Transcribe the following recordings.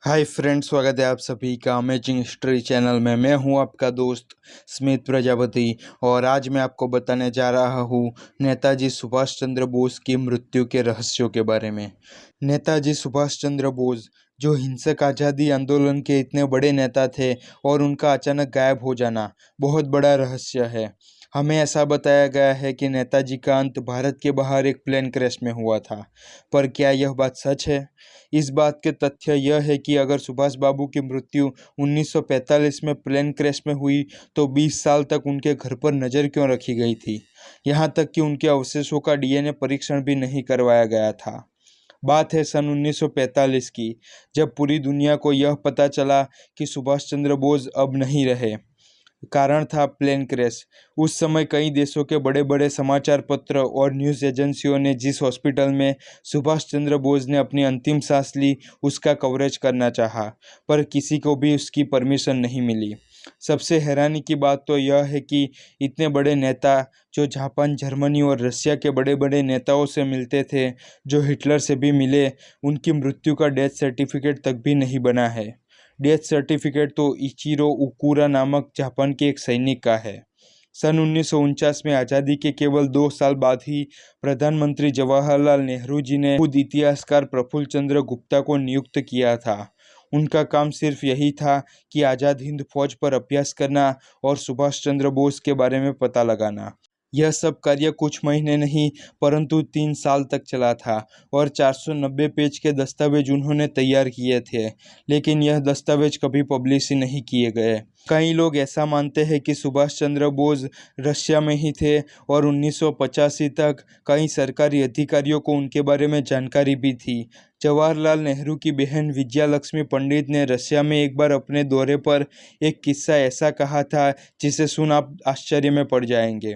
Hi friends, स्वागत है आप सभी का अमेजिंग हिस्ट्री चैनल में। मैं हूं आपका दोस्त स्मित प्रजापति और आज मैं आपको बताने जा रहा हूं नेताजी सुभाष चंद्र बोस की मृत्यु के रहस्यों के बारे में। नेताजी सुभाष चंद्र बोस जो हिंसक आज़ादी आंदोलन के इतने बड़े नेता थे और उनका अचानक गायब हो जाना बहुत बड़ा रहस्य है। हमें ऐसा बताया गया है कि नेताजी का अंत भारत के बाहर एक प्लेन क्रैश में हुआ था, पर क्या यह बात सच है? इस बात के तथ्य यह है कि अगर सुभाष बाबू की मृत्यु 1945 में प्लेन क्रैश में हुई तो 20 साल तक उनके घर पर नज़र क्यों रखी गई थी, यहाँ तक कि उनके अवशेषों का डीएनए परीक्षण भी नहीं करवाया गया था। बात है सन 1945 की, जब पूरी दुनिया को यह पता चला कि सुभाष चंद्र बोस अब नहीं रहे। कारण था प्लेन क्रैश। उस समय कई देशों के बड़े बड़े समाचार पत्र और न्यूज़ एजेंसियों ने जिस हॉस्पिटल में सुभाष चंद्र बोस ने अपनी अंतिम सांस ली उसका कवरेज करना चाहा, पर किसी को भी उसकी परमिशन नहीं मिली। सबसे हैरानी की बात तो यह है कि इतने बड़े नेता जो जापान, जर्मनी और रशिया के बड़े बड़े नेताओं से मिलते थे, जो हिटलर से भी मिले, उनकी मृत्यु का डेथ सर्टिफिकेट तक भी नहीं बना है। डेथ सर्टिफिकेट तो इचिरो उकुरा नामक जापान के एक सैनिक का है। सन 1949 में आज़ादी के केवल 2 साल बाद ही प्रधानमंत्री जवाहरलाल नेहरू जी ने खुद इतिहासकार प्रफुल्ल चंद्र गुप्ता को नियुक्त किया था। उनका काम सिर्फ यही था कि आज़ाद हिंद फौज पर अभ्यास करना और सुभाष चंद्र बोस के बारे में पता लगाना। यह सब कार्य कुछ महीने नहीं परंतु 3 साल तक चला था और 490 पेज के दस्तावेज उन्होंने तैयार किए थे, लेकिन यह दस्तावेज कभी पब्लिश ही नहीं किए गए। कई लोग ऐसा मानते हैं कि सुभाष चंद्र बोस रशिया में ही थे और 1985 तक कई सरकारी अधिकारियों को उनके बारे में जानकारी भी थी। जवाहरलाल नेहरू की बहन विजया लक्ष्मी पंडित ने रशिया में एक बार अपने दौरे पर एक किस्सा ऐसा कहा था जिसे सुन आप आश्चर्य में पड़ जाएंगे।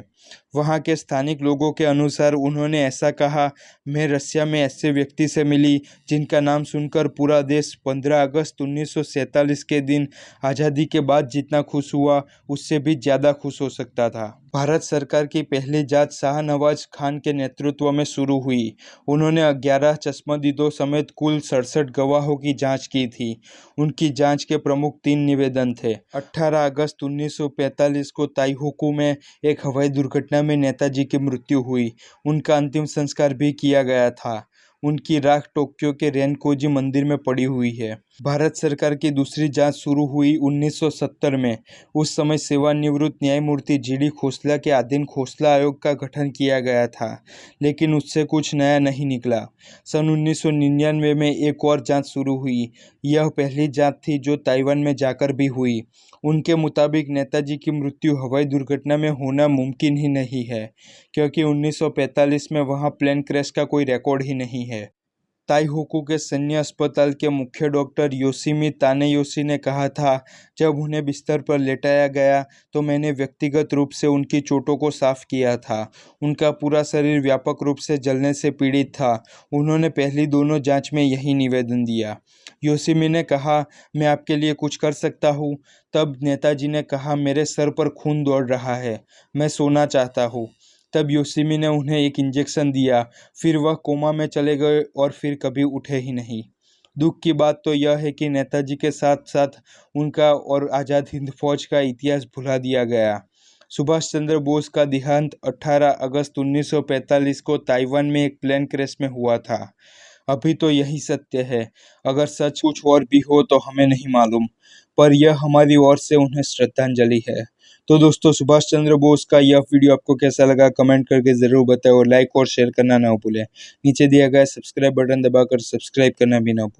वहाँ के स्थानिक लोगों के अनुसार उन्होंने ऐसा कहा, मैं रशिया में ऐसे व्यक्ति से मिली जिनका नाम सुनकर पूरा देश 15 अगस्त 1947 के दिन आज़ादी के बाद जितना खुश हुआ उससे भी ज़्यादा खुश हो सकता था। भारत सरकार की पहली जांच शाहनवाज खान के नेतृत्व में शुरू हुई। उन्होंने 11 चश्मदीदों समेत कुल 67 गवाहों की जांच की थी। उनकी जांच के प्रमुख 3 निवेदन थे। 18 अगस्त 1945 को ताइहुकू में एक हवाई दुर्घटना में नेताजी की मृत्यु हुई। उनका अंतिम संस्कार भी किया गया था। उनकी राख टोक्यो के रेनकोजी मंदिर में पड़ी हुई है। भारत सरकार की दूसरी जांच शुरू हुई 1970 में। उस समय सेवानिवृत्त न्यायमूर्ति जीडी खोसला के अधीन खोसला आयोग का गठन किया गया था, लेकिन उससे कुछ नया नहीं निकला। सन 1999 में एक और जांच शुरू हुई। यह पहली जांच थी जो ताइवान में जाकर भी हुई। उनके मुताबिक नेताजी की मृत्यु हवाई दुर्घटना में होना मुमकिन ही नहीं है, क्योंकि 1945 में वहाँ प्लेन क्रैश का कोई रिकॉर्ड ही नहीं है। ताइहुकू के सैन्य अस्पताल के मुख्य डॉक्टर योशिमी तानेयोशी ने कहा था, जब उन्हें बिस्तर पर लेटाया गया तो मैंने व्यक्तिगत रूप से उनकी चोटों को साफ किया था। उनका पूरा शरीर व्यापक रूप से जलने से पीड़ित था। उन्होंने पहली दोनों जांच में यही निवेदन दिया। योशिमी ने कहा, मैं आपके लिए कुछ कर सकता हूँ। तब नेताजी ने कहा, मेरे सर पर खून दौड़ रहा है, मैं सोना चाहता हूँ। तब योशिमी ने उन्हें एक इंजेक्शन दिया, फिर वह कोमा में चले गए और फिर कभी उठे ही नहीं। दुख की बात तो यह है कि नेताजी के साथ साथ उनका और आज़ाद हिंद फौज का इतिहास भुला दिया गया। सुभाष चंद्र बोस का देहांत 18 अगस्त 1945 को ताइवान में एक प्लेन क्रैश में हुआ था। अभी तो यही सत्य है। अगर सच कुछ और भी हो तो हमें नहीं मालूम, पर यह हमारी ओर से उन्हें श्रद्धांजलि है। तो दोस्तों, सुभाष चंद्र बोस का यह वीडियो आपको कैसा लगा कमेंट करके ज़रूर बताएं और लाइक और शेयर करना ना भूलें। नीचे दिया गया सब्सक्राइब बटन दबाकर सब्सक्राइब करना भी ना भूलें।